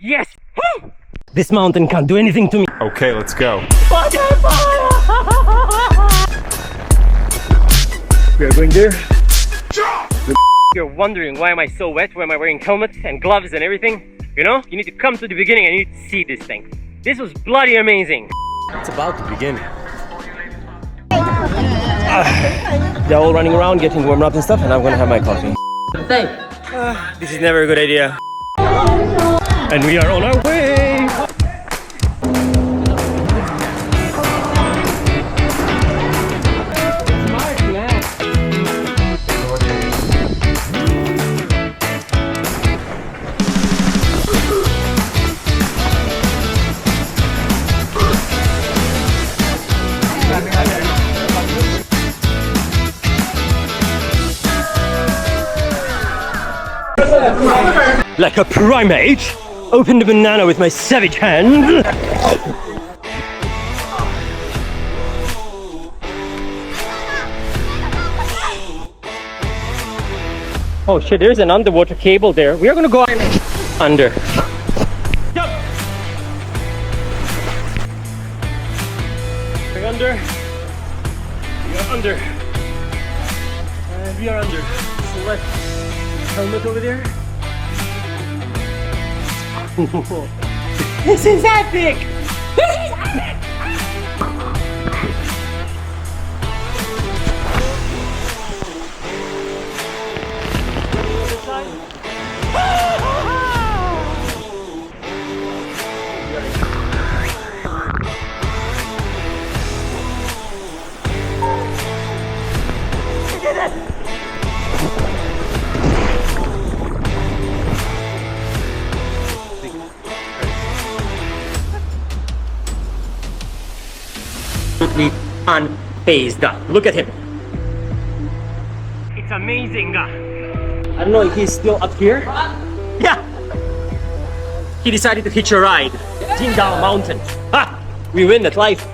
Yes! This mountain can't do anything to me. Okay, let's go. We are going there. You're wondering why am I so wet? Why am I wearing helmets and gloves and everything? You know, you need to come to the beginning and you need to see this thing. This was bloody amazing. It's about to begin. They're all running around getting warmed up and stuff, and I'm gonna have my coffee. This is never a good idea. And we are on our way. Like a primate, opened a banana with my savage hand. Oh shit, there's an underwater cable there. We are gonna go under. Jump! We're under. We are under. And we are under. Select helmet over there. This is epic! This is epic! We did it! Absolutely unfazed. Look at him. It's amazing. I don't know if he's still up here. Yeah. He decided to hitch a ride. Jindao mountain. Ha! We win at life.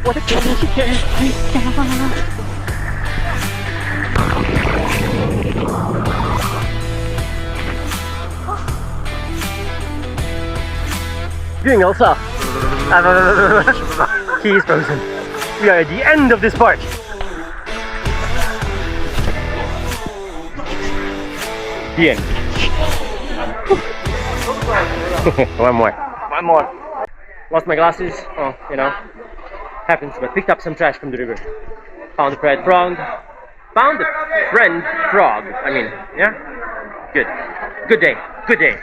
What a doing Elsa. He is frozen. We are at the end of this part. The end. One more. Lost my glasses. Oh, you know. Happens, but picked up some trash from the river. Found a friend frog. Found a friend frog. I mean, yeah? Good. Good day.